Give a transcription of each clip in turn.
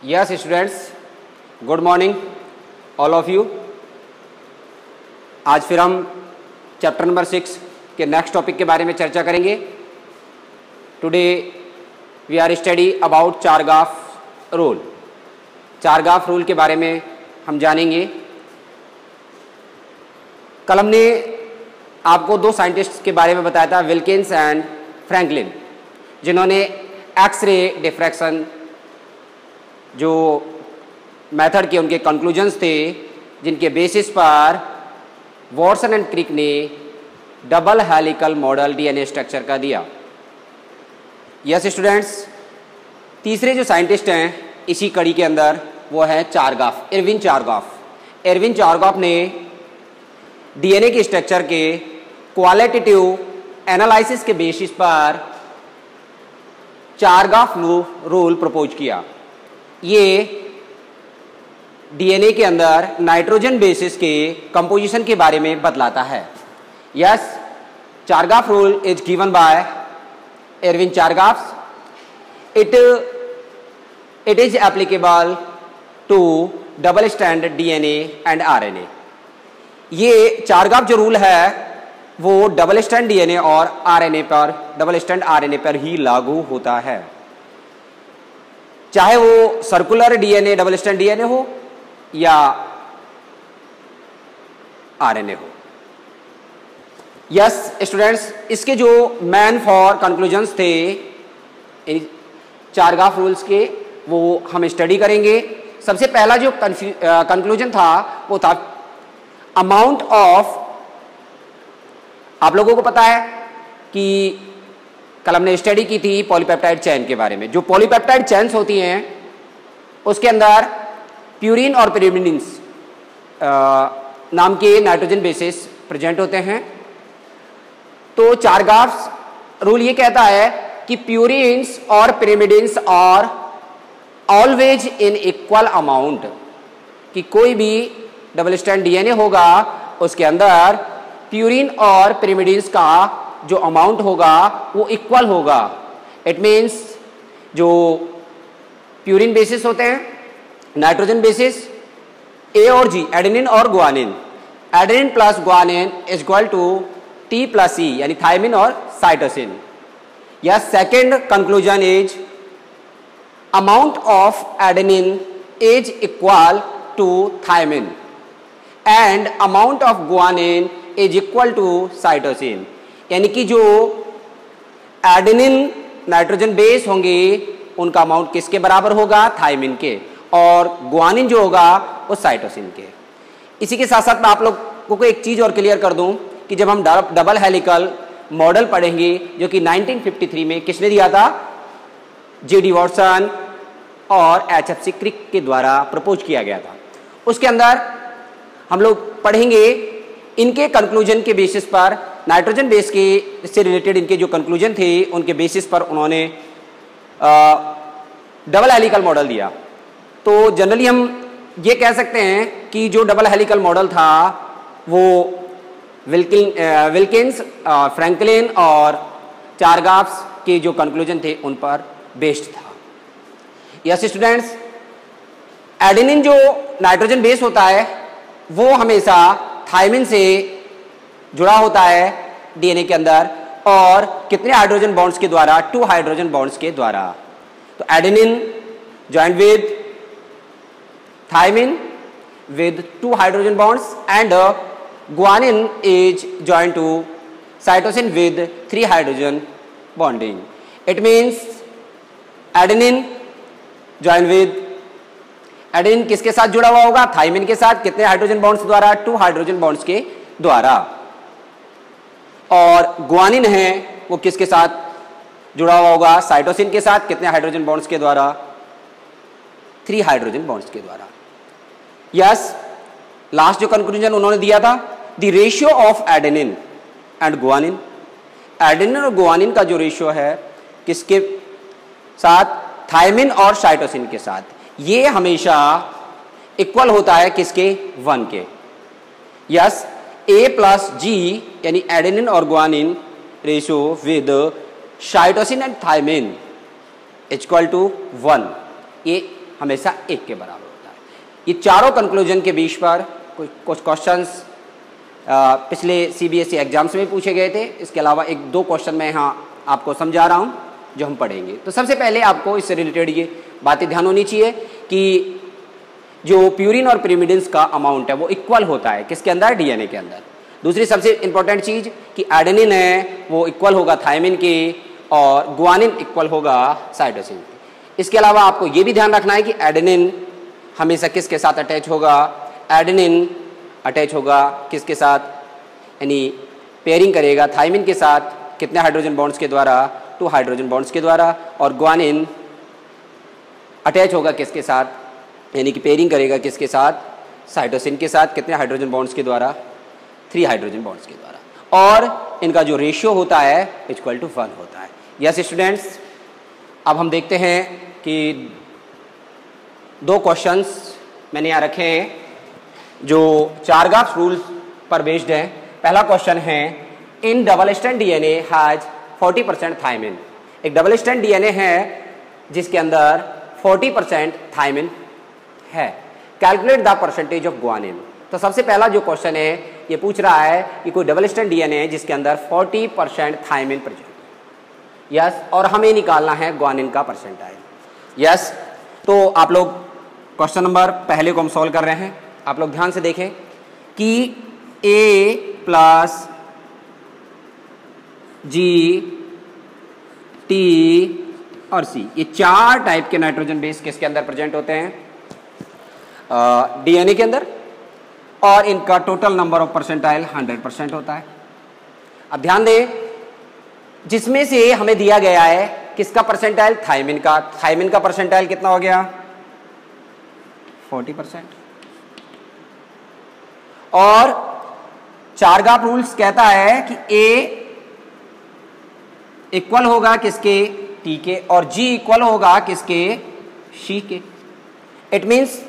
Yes, students, good morning all of you. आज फिर हम चैप्टर नंबर 6 के नेक्स्ट टॉपिक के बारे में चर्चा करेंगे. Today we are study about Chargaff rule. Chargaff rule के बारे में हम जानेंगे. कल हमने आपको दो साइंटिस्ट के बारे में बताया था, विल्किंस एंड फ्रैंकलिन, जिन्होंने एक्सरे डिफ्रैक्शन जो मेथड के उनके कंक्लूजन्स थे, जिनके बेसिस पर वॉटसन एंड क्रिक ने double helical model DNA structure का दिया. यस स्टूडेंट्स, तीसरे जो साइंटिस्ट हैं इसी कड़ी के अंदर वो है चारगाफ, इरविन चारगाफ. इरविन चारगाफ ने डीएनए के स्ट्रक्चर के क्वालिटेटिव एनालिसिस के बेसिस पर चारगाफ रूल प्रपोज किया. ये डीएनए के अंदर नाइट्रोजन बेसिस के कंपोजिशन के बारे में बतलाता है. Yes, Chargaff rule is given by Erwin Chargaff. It is applicable to double strand DNA and RNA. ये चारगाफ जो रूल है वो डबल स्ट्रैंड डीएनए और आरएनए पर, डबल स्ट्रैंड आरएनए पर ही लागू होता है, चाहे वो circular DNA double strand DNA हो या आरएनए हो. यस स्टूडेंट्स, इसके जो मेन फॉर कंक्लूजन्स थे चारगाफ रूल्स के वो हम स्टडी करेंगे. सबसे पहला जो कंक्लूजन था वो था अमाउंट ऑफ. आप लोगों को पता है कि कल हमने स्टडी की थी पॉलीपेप्टाइड चेन के बारे में. जो पॉलीपेप्टाइड चेन्स होती हैं उसके अंदर प्यूरिन और पिरिमिडिन्स नाम के नाइट्रोजन बेसिस प्रेजेंट होते हैं. तो चारगाफ रूल ये कहता है कि प्यूरिन्स और pyrimidines are always in equal amount, कि कोई भी डबल स्ट्रैंड डीएनए होगा उसके अंदर प्यूरिन और पिरिमिडिन्स का जो अमाउंट होगा वो इक्वल होगा. इट मीन्स जो प्यूरिन बेसिस होते हैं, नाइट्रोजन बेसिस, ए और जी, एडेनिन और guanine, adenine plus guanine is equal to T plus E, यानी थायमिन और साइटोसिन. या second conclusion is amount of adenine is equal to thymine and amount of guanine is equal to cytosine. यानी कि जो adenine nitrogen base होंगे उनका amount किसके बराबर होगा? थायमिन के, और गुआनिन जो होगा वो साइटोसिन के. इसी के साथ साथ मैं आप लोगों को एक चीज और क्लियर कर दूं कि जब हम डबल हेलिकल मॉडल पढ़ेंगे जो कि 1953 में किसने दिया था? जेडी वॉटसन और एचएफसी क्रिक के द्वारा प्रपोज किया गया था. उसके अंदर हम लोग पढ़ेंगे इनके कंक्लूजन के बेसिस पर, नाइट्रोजन बेस के से रिलेटेड इनके जो कंक्लूजन थे उनके बेसिस पर उन्होंने डबल हेलिकल मॉडल दिया. तो जनरली हम ये कह सकते हैं कि जो डबल हेलिकल मॉडल था वो विल्किंस, फ्रैंकलिन और चारगाफ के जो कंक्लूजन थे उन पर बेस्ड था. यस स्टूडेंट्स, एडेनिन जो नाइट्रोजन बेस होता है वो हमेशा थायमिन से जुड़ा होता है डीएनए के अंदर, और कितने हाइड्रोजन बॉन्ड्स के द्वारा? 2 हाइड्रोजन बॉन्ड्स के द्वारा. तो adenine joint with thymine with 2 hydrogen bonds and guanine is joined to cytosine with 3 hydrogen bonding. It means adenine joined with, adenine किसके साथ जुड़ा हुआ होगा? थायमिन के साथ. कितने हाइड्रोजन बॉन्ड्स द्वारा? 2 हाइड्रोजन बॉन्ड्स के द्वारा. और गुआनिन है वो किसके साथ जुड़ा हुआ होगा? साइटोसिन के साथ. कितने हाइड्रोजन बॉन्ड्स के द्वारा? 3 हाइड्रोजन बॉन्ड्स के द्वारा. यस, लास्ट जो कंक्लूजन उन्होंने दिया था, the ratio of adenine and guanine. Adenine और गुआनिन का जो रेशियो है किसके साथ? थायमिन और साइटोसिन के साथ. ये हमेशा इक्वल होता है किसके? 1 के. यस, ए प्लस जी यानी एडेनिन और guanine ratio with cytosine and thymine equal to 1. ये हमेशा 1 के बराबर होता है। ये चारों कंक्लूजन के बीच पर कुछ क्वेश्चंस पिछले CBSE एग्जाम्स में पूछे गए थे। इसके अलावा 1-2 क्वेश्चन मैं यहाँ आपको समझा रहा हूँ जो हम पढ़ेंगे। तो सबसे पहले आपको इससे रिलेटेड ये बातें ध्यान होनी चाहिए कि जो प्यूरिन और pyrimidines का अमाउंट है वो इक्वल होता है किसके अंदर, DNA के अंदर। दूसरी सबसे इंपॉर्टेंट चीज कि एडेनिन है वो इक्वल होगा थायमिन के और गुआनिन इक्वल होगा साइटोसिन के। इसके अलावा आपको ये भी ध्यान रखना है कि एडेनिन हमेशा किसके साथ अटैच होगा, एडेनिन अटैच होगा किसके साथ, यानी पेयरिंग करेगा थायमिन के साथ कितने हाइड्रोजन बॉन्ड्स के द्वारा, 2 हाइड्रोजन बॉन्ड्स के द्वारा। और गुआनिन अटैच होगा किसके साथ, यानी कि पेयरिंग करेगा किसके साथ, साइटोसिन के साथ कितने हाइड्रोजन बॉन्ड्स के द्वारा, 3 हाइड्रोजन बॉन्ड्स के द्वारा। और इनका जो रेशियो होता है इक्वल टू 1 होता है। यस स्टूडेंट्स, अब हम देखते हैं कि 2 क्वेश्चंस मैंने यहाँ रखे हैं जो चारगाफ रूल पर बेस्ड है। पहला क्वेश्चन है, in double strand DNA has 40% thymine. एक डबल स्ट्रैंड DNA है जिसके अंदर 40% थायमिन है, calculate the percentage of guanine. तो सबसे पहला जो क्वेश्चन है ये पूछ रहा है कि कोई डबल स्ट्रैंड DNA है जिसके अंदर 40% थायमिन प्रेजेंट है। यस, और हमें निकालना है गुआनिन का परसेंटाइल। यस, तो आप लोग क्वेश्चन नंबर पहले को हम सॉल्व कर रहे हैं। आप लोग ध्यान से देखें कि A प्लस G, T और C ये 4 टाइप के नाइट्रोजन बेस किसके अंदर प्रेजेंट होते हैं, DNA के अंदर, और इनका टोटल नंबर ऑफ परसेंटाइल 100% होता है। अब ध्यान दें, जिसमें से हमें दिया गया है किसका परसेंटाइल, थायमिन का। थायमिन का परसेंटाइल कितना हो गया, 40%। और चारगाफ रूल्स कहता है कि A इक्वल होगा किसके, T के, और G इक्वल होगा किसके, C के। इट मीन्स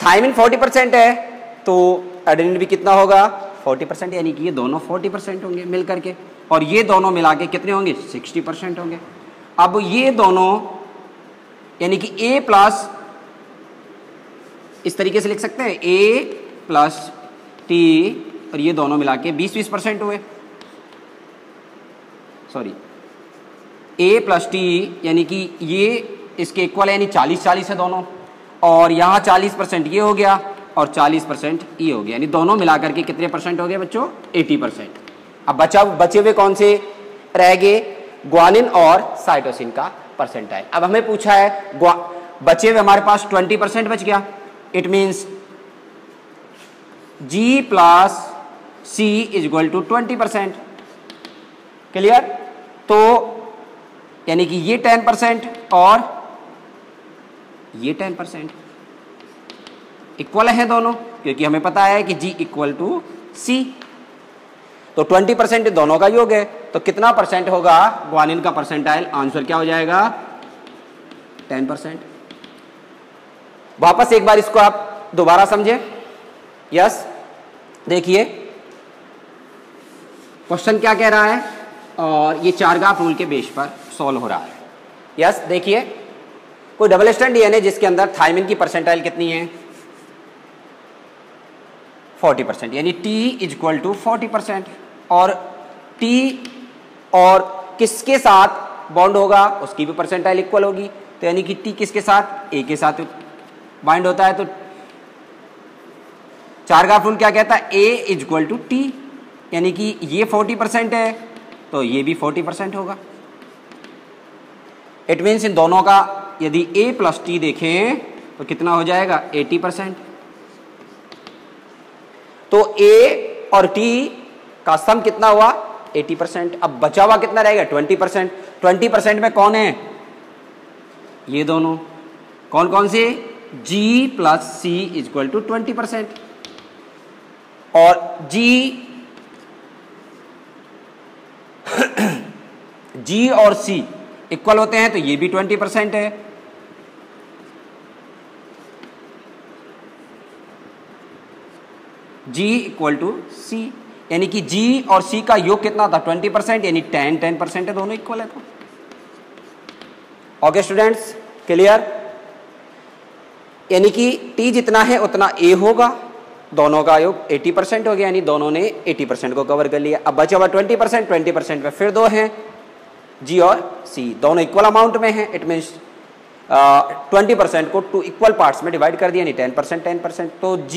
थायमिन 40% है तो एडेनिन भी कितना होगा, 40%, यानी कि ये दोनों 40% होंगे मिल करके, और ये दोनों मिला के कितने होंगे, 60% होंगे। अब ये दोनों यानी कि A प्लस, इस तरीके से लिख सकते हैं, A प्लस T, और ये दोनों मिला के 20-20% हुए। सॉरी, A प्लस T यानी कि ये इसके इक्वल है, यानी 40-40 है दोनों, और यहाँ 40% ये हो गया और 40% ये हो गया, यानी दोनों मिलाकर के कितने परसेंट हो गए बच्चों, 80%। अब बचे हुए कौन से रह गए, गुआनिन और साइटोसिन का परसेंटाइल। अब हमें पूछा है बचे हुए हमारे पास 20% बच गया। It means G plus C is equal to 20%। Clear? तो यानी कि ये 10% और ये 10% इक्वल है दोनों, क्योंकि हमें पता है कि G इक्वल टू C। तो 20% दोनों का योग है, तो कितना परसेंट होगा गुआनिन का परसेंटाइल, आंसर क्या हो जाएगा, 10%। वापस एक बार इसको आप दोबारा समझें। यस, देखिए क्वेश्चन क्या कह रहा है और ये चारगाफ रूल के बेस पर सॉल्व हो रहा है। यस, देखिए कोई डबल स्ट्रैंड DNA जिसके अंदर थायमिन की परसेंटाइल कितनी है, 40%, यानी T इज इक्वल टू 40%, और T और किसके साथ बॉन्ड होगा उसकी भी परसेंटाइल इक्वल होगी, तो यानी कि T किसके साथ, A के साथ बाइंड होता है। तो चारगाफ रूल क्या कहता है, A is equal to T, यानी कि ये 40% है तो ये भी 40% होगा। इट मीन्स इन दोनों का यदि A प्लस T देखें तो कितना हो जाएगा, 80%। तो A और T का सम कितना हुआ, 80%। अब बचा हुआ कितना रहेगा, 20%। 20% में कौन है, ये दोनों, कौन कौन से, G plus C is equal to 20%, और G और C इक्वल होते हैं तो ये भी 20% है। G इक्वल टू C, यानी कि G और C का योग कितना था, 20%, यानी 10% है, दोनों इक्वल है। तो ओके स्टूडेंट्स, क्लियर? यानी कि T जितना है उतना A होगा, दोनों का योग 80% हो गया, यानी दोनों ने 80% को कवर कर लिया। अब बचा हुआ 20% में फिर दो हैं G और C, दोनों इक्वल अमाउंट में हैं। इट मीन्स 20% को 2 इक्वल पार्ट्स में डिवाइड कर दिया, यानी 10%। तो G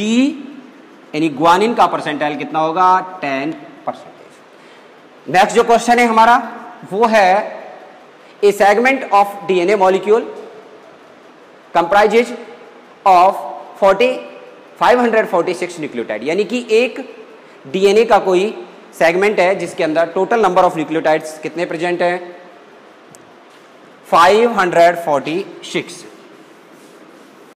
यानी ग्वानिन का परसेंटाइल कितना होगा? 10%। नेक्स्ट जो क्वेश्चन है हमारा वो है a segment of DNA molecule comprises of 546 nucleotide, यानी कि एक DNA का कोई सेगमेंट है जिसके अंदर टोटल नंबर ऑफ न्यूक्लियोटाइड्स कितने प्रेजेंट हैं? 546।